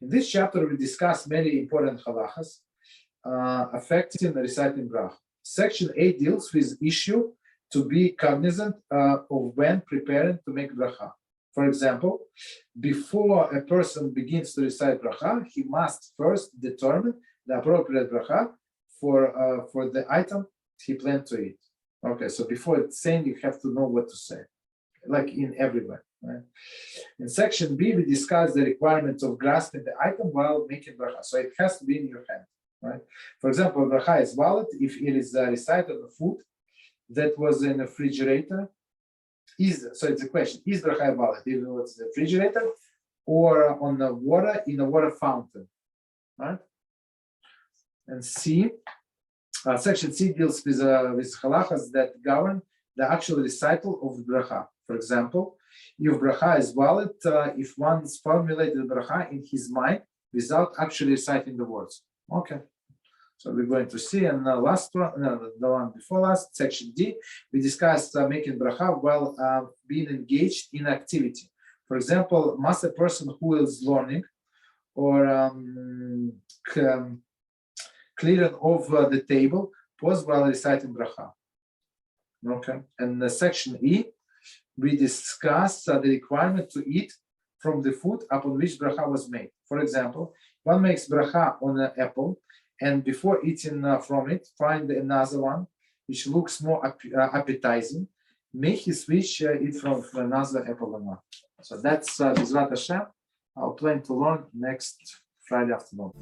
In this chapter, we discuss many important halachas affecting the reciting bracha. Section 8 deals with issue to be cognizant of when preparing to make bracha. For example, before a person begins to recite bracha, he must first determine the appropriate bracha for the item he planned to eat. Okay, so before saying, you have to know what to say, like in everywhere. Right? In section B, we discuss the requirement of grasping the item while making bracha. So it has to be in your hand. Right? For example, bracha is valid if it is recited on food that was in a refrigerator. So it's a question: is bracha valid even though it's a refrigerator or on the water in a water fountain? Right? And C. Section C deals with halachas that govern the actual recital of bracha. For example, if bracha is valid if one's formulated bracha in his mind without actually reciting the words. Okay, so we're going to see, and the last one, the one before last, section D, we discussed making bracha while being engaged in activity. For example, must a person who is learning or clearing off the table pause while reciting bracha. Okay, and the section E, we discuss the requirement to eat from the food upon which bracha was made. For example, one makes bracha on an apple, and before eating from it, find another one which looks more appetizing. May he switch it from another apple or not. So that's Be'Ezrat Hashem. I'll plan to learn next Friday afternoon.